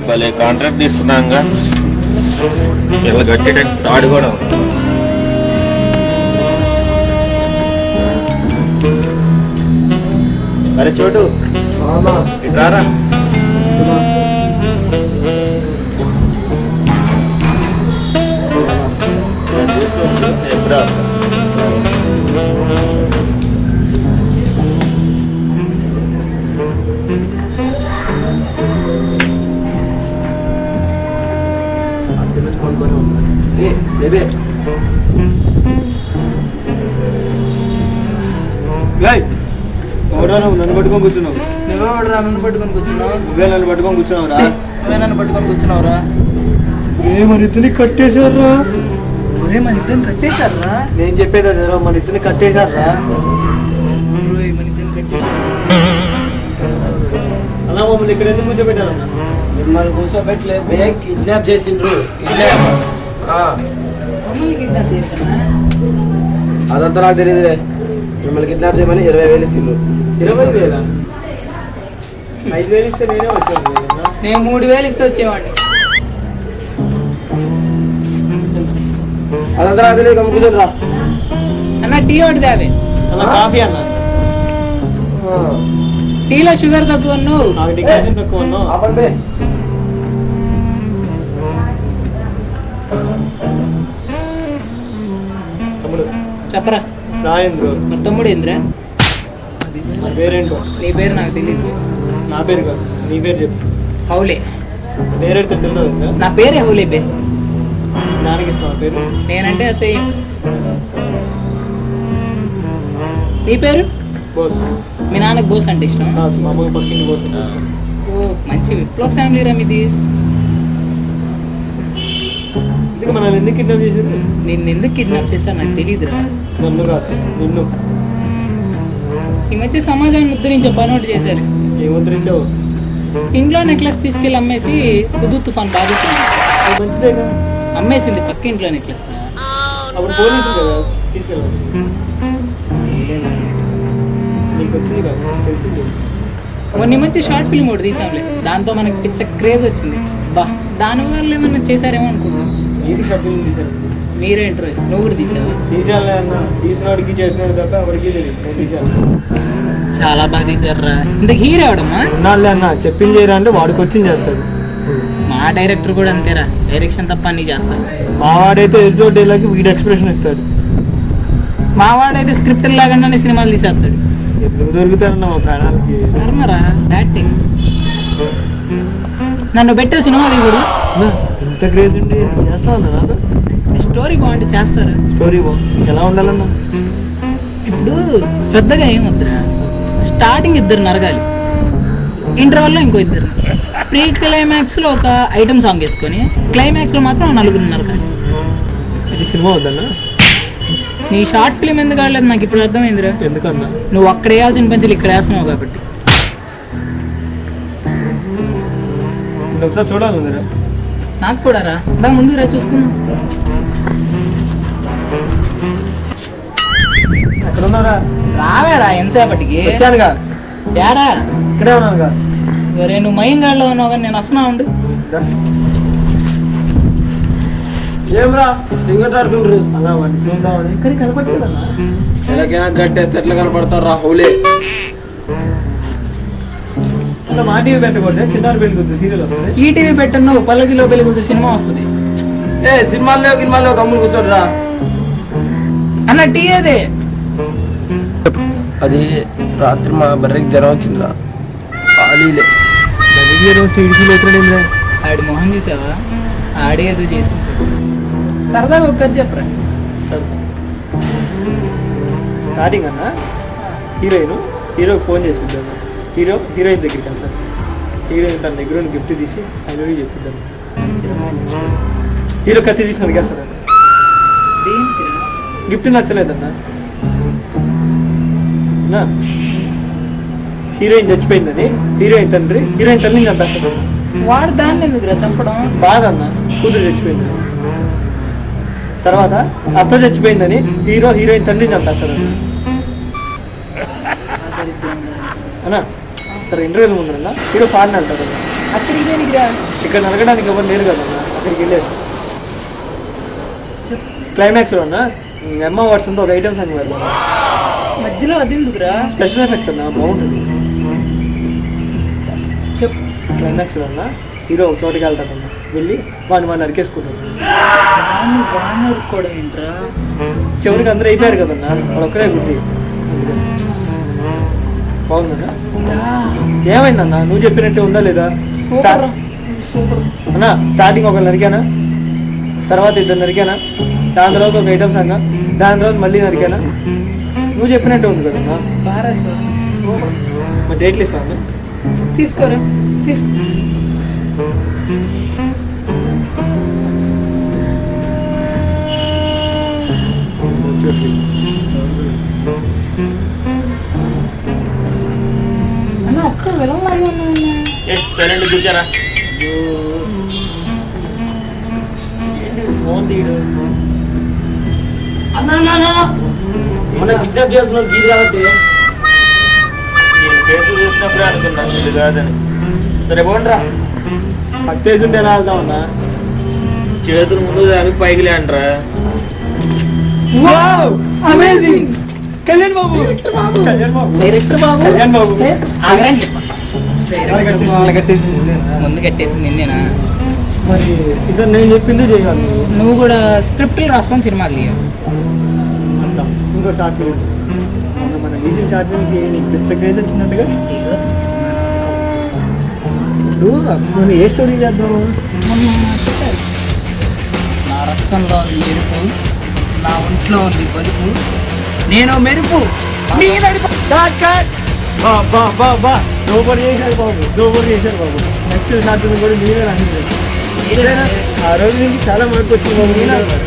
భలే కాంట్రాక్ట్ తీసుకున్నాంగా ఇలా కట్టేటట్టు తాడు కూడా అరే చోటు రారా ఎప్పుడా నన్ను పట్టుకొని కూర్చున్నావు నన్ను పట్టుకొని కూర్చున్నావు నువ్వే నన్ను పట్టుకొని కూర్చున్నావురా నన్ను పట్టుకొని కూర్చున్నావురా మన ఇద్దరిని కట్టేశారా మన ఇద్దరిని కట్టేశారా నేను చెప్పేది అదేరా మన ఇద్దరిని కట్టేశారా మన ఇద్దరిని కట్టేశారు అలా మమ్మల్ని ఇక్కడ ఎందుకు కూర్చోబెట్టారన్నా మిమ్మల్ని కూర్చోబెట్టలేదు కిడ్నాప్ చేసిండ్రు అదంతా నాకు తెలియదులే మిమ్మల్ని కిడ్నాప్ చేయమని 20,000 ఇచ్చిండ్రు 20,000 5,000 ఇస్తే నేనే వచ్చాను నేను 3,000 ఇస్తే వచ్చేవాడిని అదంతా నాకు తెలియదు కమ్మ కూర్చొని రా అన్న టీ ఒకటి దావే అలా కాఫీ అన్న టీలో షుగర్ తక్కువ డికాషన్ తక్కువ ఆపండి తమ్ముడు చెప్పరా రాయంద్రు మరి తమ్ముడు ఏంద్రా నా పేరేంటో నీ పేరు నాకు తెలియదు నా పేరు కాదు నీ పేరు చెప్పు హౌలే పేరెడితే తెలియదు నా పేరే హౌలే బే నాన్నకి ఇష్టం ఆ పేరు నేనంటే అసహ్యం నీ పేరు బోస్ మీ నాన్నకు బోస్ అంటే ఇష్టం కాదు మా అమ్మకి పక్కింటి బోస్ అంటే ఇష్టం ఓ మంచి విప్లవ ఫ్యామిలీ రా మీది ఎందుకు మనల్ని ఎందుకు కిడ్నాప్ చేశారు నిన్ను ఎందుకు కిడ్నాప్ చేశారు నాకు తెలియదురా నన్ను కాదు నిన్ను ఈ మధ్య సమాజాన్ని ఉద్ధరించే పని ఒకటి చేశారు ఏం ఉద్ధరించావు ఇంట్లో నెక్లెస్ తీసుకెళ్ళి అమ్మేసి హుదూ తుఫాన్ బాధిస్తున్నాను అది మంచిదేగా అమ్మేసింది పక్క ఇంట్లో నెక్లెస్ అప్పుడు పోలీసులు కదా తీసుకెళ్ళాల్సింది నీకు వచ్చింది కదా తెలిసింది మొన్న ఈ మధ్య షార్ట్ ఫిల్మ్ ఒకటి తీసాంలే దాంతో మనకి పిచ్చ క్రేజ్ వచ్చింది బా దానివల్ల ఏమన్నా చేశారేమో అనుకుంటున్నాను నీది షెడ్యూల్ తీశారు మీరేంటారు నువ్వు కూడా తీసావా తీసేయాలి అన్న తీసినవాడికి చేసినవాడు తప్ప ఎవరికి తెలియదు నేను తీసాను చాలా బాగా తీసారురా ఇంత హీరో అవడమ్మా నాలుగు అన్న చెప్పింది చేయరా అంటే వాడికి వచ్చింది చేస్తాడు మా డైరెక్టర్ కూడా అంతేరా డైరెక్షన్ తప్ప అన్నీ చేస్తారు మా వాడైతే ఎదుటో డేలాకి వీడి ఎక్స్ప్రెషన్ ఇస్తాడు మా వాడైతే స్క్రిప్ట్ లాగానే సినిమాలు తీసేస్తాడు ఎందుకు దొరుకుతారన్న మా ప్రాణాలకి కర్మరా యాక్టింగ్ నన్ను పెట్టే సినిమా ఇప్పుడు ఇంత క్రేజ్ ఉండి చేస్తా ఉన్నా నాతో స్టోరీ బాగుంటే చేస్తారు స్టోరీ ఎలా ఉండాలన్నా ఇప్పుడు పెద్దగా ఏమొద్దురా స్టార్టింగ్ ఇద్దరు నరగాలి ఇంటర్వెల్లో ఇంకో ఇద్దరు ప్రీ క్లైమాక్స్లో ఒక ఐటమ్ సాంగ్ వేసుకొని క్లైమాక్స్లో మాత్రం నలుగురు నరగాలి ఇది సినిమా వద్దన్నా నీ షార్ట్ ఫిల్మ్ ఎందుకు ఆడలేదు నాకు ఇప్పుడు అర్థమైందిరా ఎందుకన్నా నువ్వు అక్కడ వేయాల్సిన పంచులు ఇక్కడ వేస్తున్నావు కాబట్టి ఒకసారి చూడాలి నాకు కూడా రా దా ముందు రా చూసుకుందాం ఎక్కడ ఉన్నారా రావేరా ఎంతసేపటికి వచ్చానుగా ఏడా ఇక్కడే ఉన్నానుగా ఒరే నువ్వు మయంగాడ్లో ఉన్నావు కానీ నేను వస్తున్నా ఉండు ఏమ్రా టింగట్ ఆడుతుండ్రు అలా వాడిని చూద్దామని ఇక్కడ కనపట్లేదన్నా ఎలాగైనా గట్టేస్తే ఎట్లా కనపడతారు రా హౌలే అలా మా టీవీ పెట్టకూడదు చిన్నారు పెళ్ళి సీరియల్ వస్తుంది ఈటీవీ పెట్టను పల్లకిలో పెళ్ళి సినిమా వస్తుంది సినిమాల్లో గమ్ములు కూర్చోడు రా అన్న టీ అదే అది రాత్రి మా బర్రెకి జ్వరం వచ్చిందిరా ఖాళీలే ఆడి మొహం చూసావా ఆడే ఏదో చేసుకుంటాడు సరదాగా ఒక్కటి చెప్పరా సార్ స్టార్టింగ్ అన్న హీరోకి ఫోన్ చేసిద్దాం హీరోయిన్ దగ్గరికి వెళ్తాను హీరోయిన్ తన దగ్గర గిఫ్ట్ తీసి ఐదు చెప్పిద్దాం హీరో కత్తి తీసి నరికేస్తాడు గిఫ్ట్ నచ్చలేదన్నా హీరోయిన్ చచ్చిపోయిందని హీరోయిన్ తల్లిని చంపేస్తాడు వాడు దాన్ని ఎందుకురా చంపడం బాగా అన్న కూతురు చచ్చిపోయింది తర్వాత అత్త చచ్చిపోయిందని హీరోయిన్ తండ్రిని చంపేస్తాడు అన్న తన ఇంటర్వ్యూల ముందరన్నా హీరో ఫారెన్ వెళ్తాడు అక్కడికి దేనికిరా? ఇక్కడ నరకడానికి ఎవరు లేరు కదన్నా, అక్కడికి వెళ్ళేది. క్లైమాక్స్లో అన్న ఎమ్మ వర్షంతో ఒక ఐటమ్ సాంగ్ పెడతాను, మధ్యలో అది ఎందుకురా? స్పెషల్ ఎఫెక్ట్ అన్న, బాగుంటుంది. చెప్పు. క్లైమాక్స్లో అన్న హీరో ఒక చోటుకి వెళ్తాడన్న, వెళ్ళి వాడిని నరికేసుకుంటాడు. కూడా ఏంట్రా? చివరికి అందరూ అయిపోయారు కదన్నా, వాడు ఒక్కరే గుడ్డి. బాగుందన్నా. ఏమైందన్నా, నువ్వు చెప్పినట్టే ఉందా లేదా? సూపర్ సూపర్ అన్నా స్టార్టింగ్ ఒకరు నరికానా, తర్వాత ఇద్దరు నరికానా, దాని తర్వాత ఒక ఐటమ్ సాంగ్, దాని తర్వాత మళ్ళీ నరికానా? నువ్వు చెప్పినట్టే ఉంది కదన్నా. బాగా సూపర్. మరి డేట్లు ఇస్తాను. తీసుకోరా, తీసుకో. అన్న ఒక్క వెళ్ళలాగే ఉన్నా. సరే కూర్చారా, ఫోన్ తీయడు. మన కిడ్నాప్ చేస్తున్న గీత కాబట్టి కేసు చూసినప్పుడే అనుకున్నాను ఇది కాదని. సరే పోండ్రా, పట్టేసి ఉంటే ఎలా వెళ్తామన్నా? చేతులు ముందు దానికి పైకి లేండ్రా. అమేజింగ్. కళ్యాణ్ బాబు, కళ్యాణ్ బాబు, డైరెక్టర్ బాబు, కళ్యాణ్ బాబు. ఆగండి. డైరెక్టర్ బాబు ముందు కట్టేసింది నిన్నేనా? మరి ఈసారి నేను చెప్పిందే చేయాలి. నువ్వు కూడా స్క్రిప్ట్లు రాసుకొని సినిమాలు తీయ. అంతా ఇంకో షార్ట్ ఫిల్మ్ మన ఈసీ షార్ట్ ఫిల్మ్కి పెద్ద క్రేజ్ వచ్చినట్టుగా. ఇప్పుడు మనం ఏ స్టోరీ చేద్దాం? నా రక్తంలో ఉంది ఎరుపు, నా ఒంట్లో ఉంది బలుపు, నేను మెరుపు మీద సూపర్ చేశారు బాబు, సూపర్ చేశారు బాబు. నెక్స్ట్ షార్ట్ ఫిల్మ్ కూడా మీరే రాసింది. ఆ రోజు నుంచి చాలా మార్పు వచ్చింది బాబు.